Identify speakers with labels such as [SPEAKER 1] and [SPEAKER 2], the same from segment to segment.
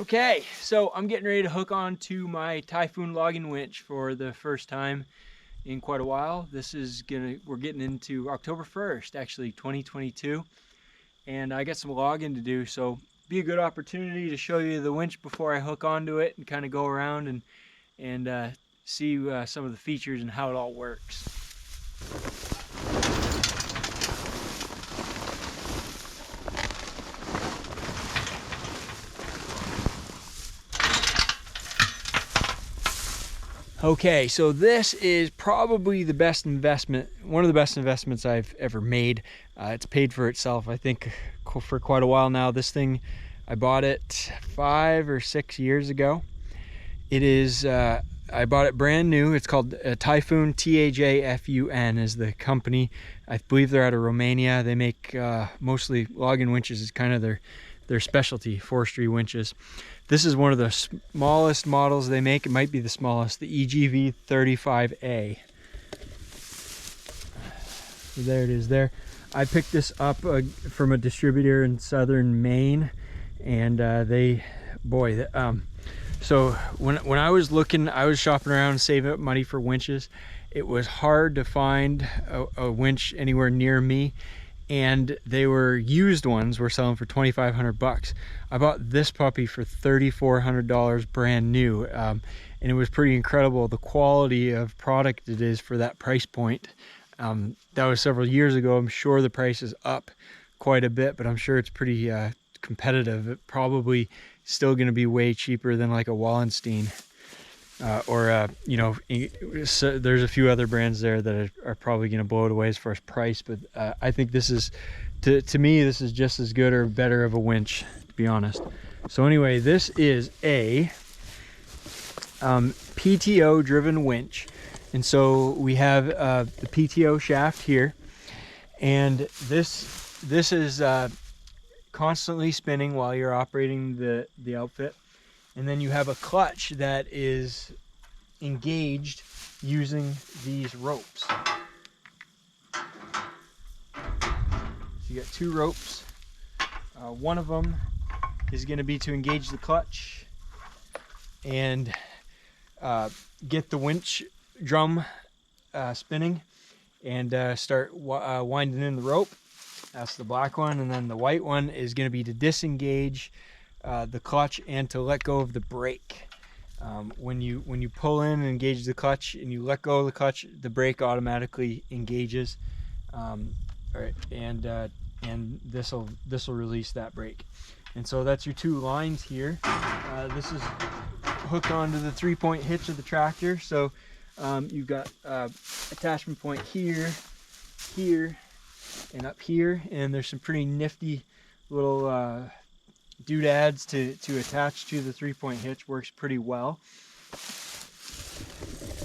[SPEAKER 1] Okay, so I'm getting ready to hook on to my Tajfun logging winch for the first time in quite a while. We're getting into October 1st, actually 2022, and I got some logging to do, so be a good opportunity to show you the winch before I hook onto it and kind of go around and see some of the features and how it all works. Okay, so this is probably the best investment, one of the best investments I've ever made. It's paid for itself, I think, for quite a while now. This thing, I bought it 5 or 6 years ago. It is, I bought it brand new. It's called Tajfun, Tajfun is the company. I believe they're out of Romania. They make mostly logging winches is kind of their specialty, forestry winches. This is one of the smallest models they make. It might be the smallest, the EGV35A. So there it is there. I picked this up from a distributor in southern Maine, and so when I was looking, I was shopping around saving up money for winches. It was hard to find a winch anywhere near me, and they were used ones were selling for 2,500 bucks. I bought this puppy for $3,400 brand new, and it was pretty incredible the quality of product it is for that price point. That was several years ago. I'm sure the price is up quite a bit, but I'm sure it's pretty competitive. It probably still going to be way cheaper than like a Wallenstein. So there's a few other brands there that are probably going to blow it away as far as price, but I think this is, to me, this is just as good or better of a winch, to be honest. So anyway, this is a PTO driven winch, and so we have the PTO shaft here, and this is constantly spinning while you're operating the outfit. And then you have a clutch that is engaged using these ropes. So you got 2 ropes. One of them is going to be to engage the clutch and get the winch drum spinning and start winding in the rope. That's the black one. And then the white one is going to be to disengage the clutch and to let go of the brake. When you pull in and engage the clutch and you let go of the clutch, the brake automatically engages, and this will release that brake. And so that's your 2 lines here. This is hooked onto the 3-point hitch of the tractor. So you've got attachment point here, here, and up here, and there's some pretty nifty little doodads to attach to the 3-point hitch. Works pretty well.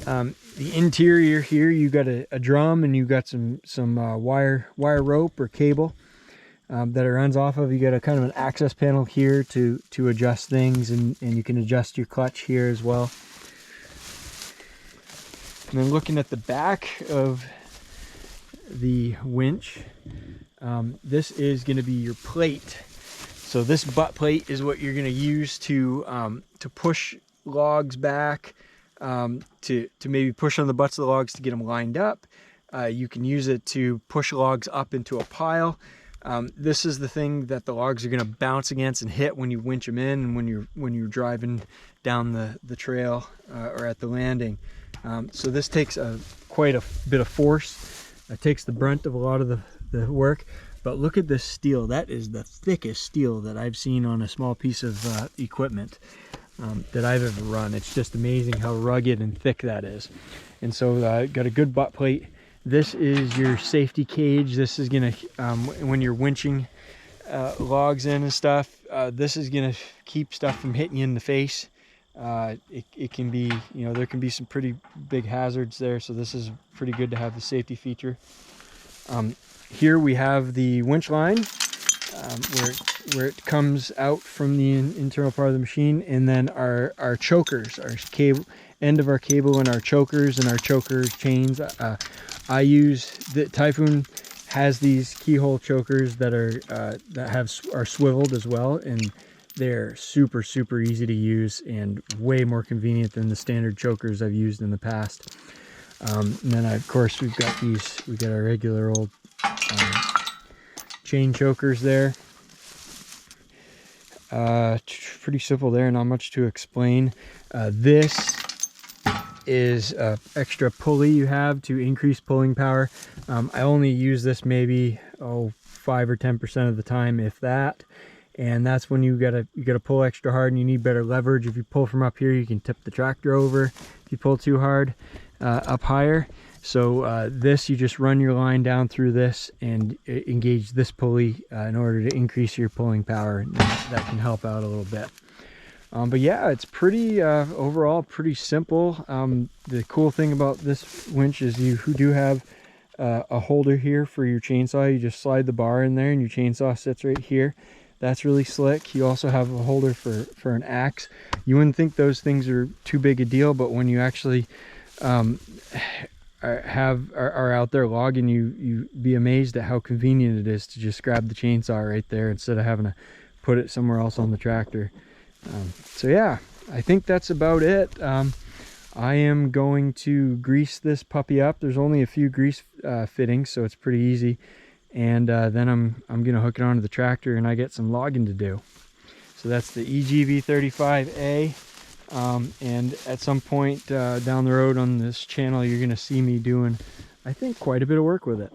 [SPEAKER 1] The interior here, you got a drum, and you got some wire rope or cable that it runs off of. You got a kind of an access panel here to adjust things, and you can adjust your clutch here as well. And then looking at the back of the winch, this is going to be your plate. So this butt plate is what you're going to use to push logs back, to maybe push on the butts of the logs to get them lined up. You can use it to push logs up into a pile. This is the thing that the logs are going to bounce against and hit when you winch them in and when you're driving down the trail or at the landing. So this takes quite a bit of force. It takes the brunt of a lot of the work. But look at this steel. That is the thickest steel that I've seen on a small piece of equipment that I've ever run. It's just amazing how rugged and thick that is. And so got a good butt plate. This is your safety cage. This is gonna, when you're winching logs in and stuff, this is gonna keep stuff from hitting you in the face. It can be, there can be some pretty big hazards there. So this is pretty good to have the safety feature. Here we have the winch line where it comes out from the internal part of the machine, and then our chokers, our cable, end of our cable, and our chokers chains. I use the Tajfun has these keyhole chokers that are swiveled as well, and They're super, super easy to use and way more convenient than the standard chokers I've used in the past. And then of course we've got our regular old chain chokers there. Pretty simple there, not much to explain. This is an extra pulley you have to increase pulling power. I only use this maybe 5 or 10% of the time, if that. And that's when you gotta pull extra hard and you need better leverage. If you pull from up here, you can tip the tractor over if you pull too hard up higher. So this, you just run your line down through this and engage this pulley in order to increase your pulling power. And that can help out a little bit. But yeah, it's pretty overall pretty simple. The cool thing about this winch is you do have a holder here for your chainsaw. You just slide the bar in there and your chainsaw sits right here. That's really slick. You also have a holder for an axe. You wouldn't think those things are too big a deal, but when you actually are out there logging, you be amazed at how convenient it is to just grab the chainsaw right there instead of having to put it somewhere else on the tractor. So yeah, I think that's about it. I am going to grease this puppy up. There's only a few grease fittings, so it's pretty easy. And then I'm gonna hook it onto the tractor and I get some logging to do. So that's the EGV35A. And at some point down the road on this channel, you're gonna see me doing, I think, quite a bit of work with it.